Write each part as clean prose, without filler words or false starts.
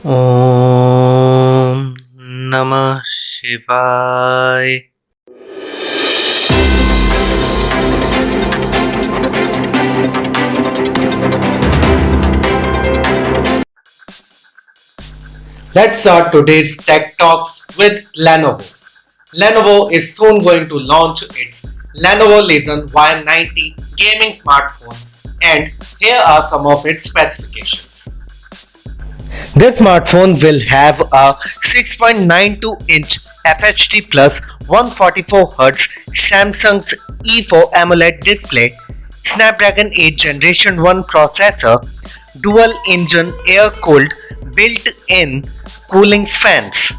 Om Namah Shivaya. Let's start today's Tech Talks with Lenovo. Lenovo is soon going to launch its Lenovo Legion Y90 gaming smartphone, and here are some of its specifications. This smartphone will have a 6.92-inch FHD plus 144Hz Samsung's E4 AMOLED display, Snapdragon 8 Generation 1 processor, dual engine air-cooled built-in cooling fans.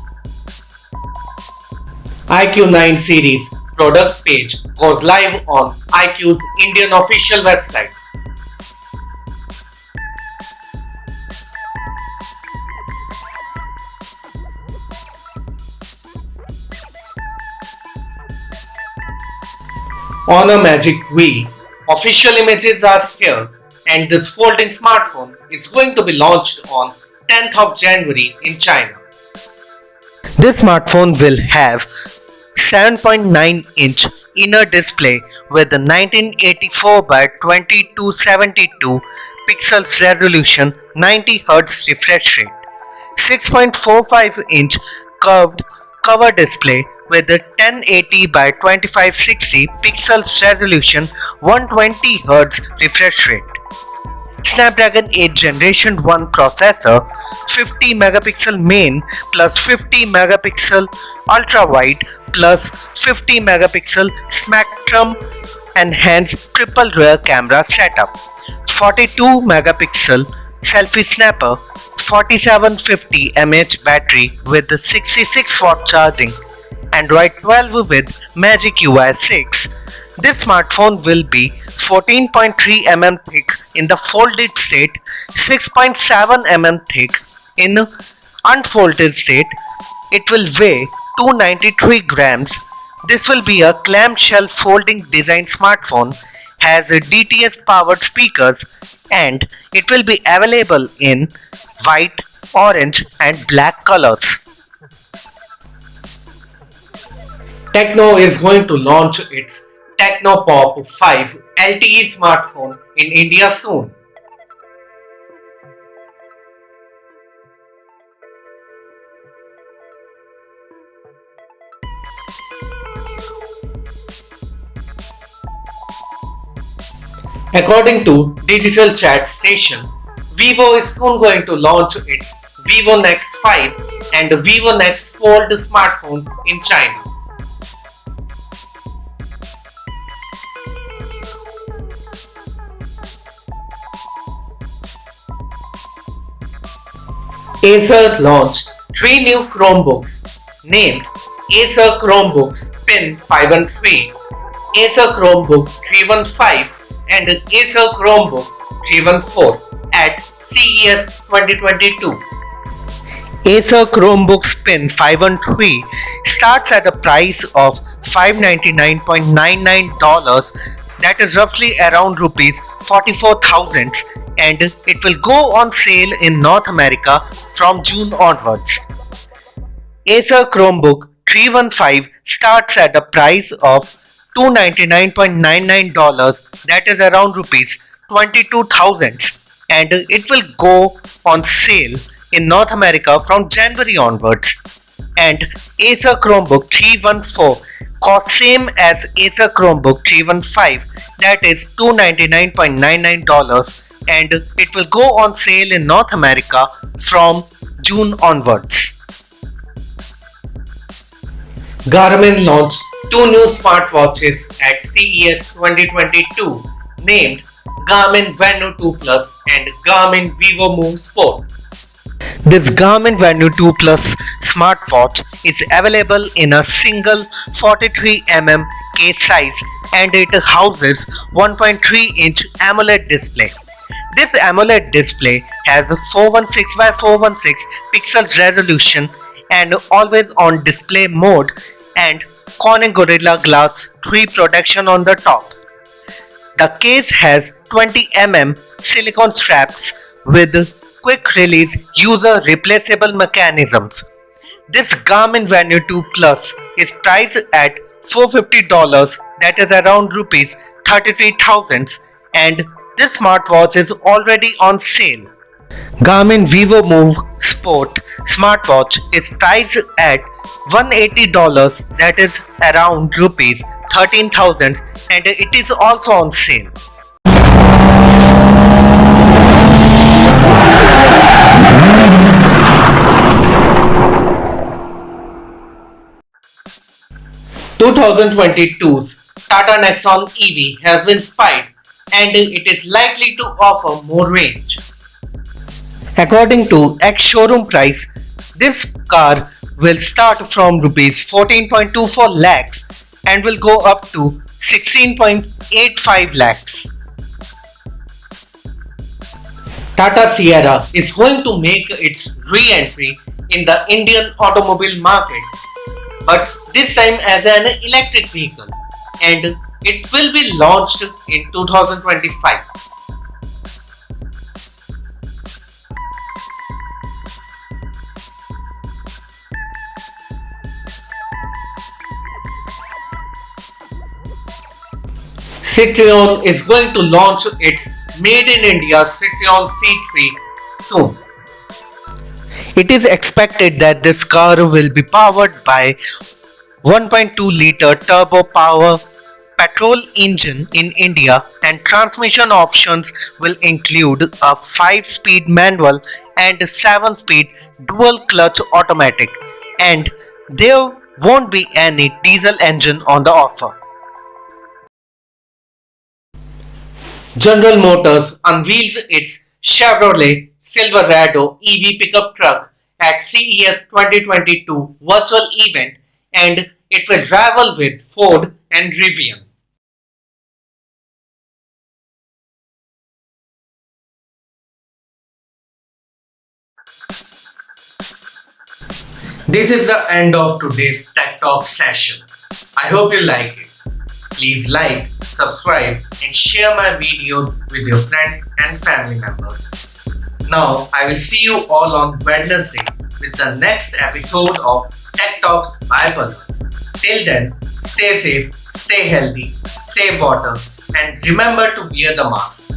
IQOO series product page goes live on IQOO's Indian official website. Honor Magic V official images are here, and this folding smartphone is going to be launched on 10th of January in China. This smartphone will have 7.9-inch inner display with a 1984 by 2272 pixels resolution, 90 Hz refresh rate, 6.45-inch curved cover display with a 1080 by 2560 pixels resolution, 120 Hz refresh rate. Snapdragon 8 Generation 1 processor, 50 megapixel main plus 50 megapixel ultra wide plus 50 megapixel spectrum enhanced triple rear camera setup, 42 megapixel selfie snapper, 4750 mAh battery with 66 watt charging, Android 12 with Magic UI 6. This smartphone will be 14.3 mm thick in the folded state, 6.7 mm thick in unfolded state. It will weigh 293 grams. This will be a clamshell folding design smartphone, has DTS powered speakers, and it will be available in white, orange and black colors. TECNO is going to launch its TECNO Pop 5 LTE smartphone in India soon. According to Digital Chat Station, Vivo is soon going to launch its Vivo Nex 5 and Vivo Nex Fold smartphones in China. ACER launched 3 new Chromebooks named ACER Chromebooks Pin 5 and 3, ACER Chromebook 315 and ACER Chromebook 314 at CES 2022. ACER Chromebooks Pin 5 and 3 starts at a price of $599.99, that is roughly around rupees 44,000, and it will go on sale in North America from June onwards. Acer Chromebook 315 starts at a price of $299.99, that is around rupees 22,000, and it will go on sale in North America from January onwards. And Acer Chromebook 314 costs same as Acer Chromebook 315, that is $299.99, and it will go on sale in North America from June onwards. Garmin launched 2 new smartwatches at CES 2022 named Garmin Venue 2 Plus and Garmin Vivo Move Sport. This Garmin Venue 2 Plus smartwatch is available in a single 43mm case size, and it houses 1.3-inch AMOLED display. This AMOLED display has a 416 by 416 pixel resolution and always on display mode and Corning Gorilla Glass 3 protection on the top. The case has 20mm silicone straps with quick release user replaceable mechanisms. This Garmin Venue 2 Plus is priced at $450, that is around rupees 33,000, and this smartwatch is already on sale. Garmin Vivo Move Sport smartwatch is priced at $180, that is around rupees 13,000, and it is also on sale. (2022's) Tata Nexon EV has been spied and it is likely to offer more range. According to ex-showroom price, this car will start from Rs 14.24 lakhs and will go up to 16.85 lakhs. Tata Sierra is going to make its re-entry in the Indian automobile market, but this time as an electric vehicle, and it will be launched in 2025. CITREON is going to launch its Made in India CITREON C3 soon. It is expected that this car will be powered by 1.2-liter turbo power petrol engine in India, and transmission options will include a 5-speed manual and 7-speed dual clutch automatic, and there won't be any diesel engine on the offer. General Motors unveils its Chevrolet Silverado EV pickup truck at CES 2022 virtual event, and it will rival with Ford and Rivian. This is the end of today's Tech Talk session. I hope you like it. Please like, subscribe and share my videos with your friends and family members. Now I will see you all on Wednesday with the next episode of Tech Talks by Balloon. Till then, stay safe, stay healthy, save water, and remember to wear the mask.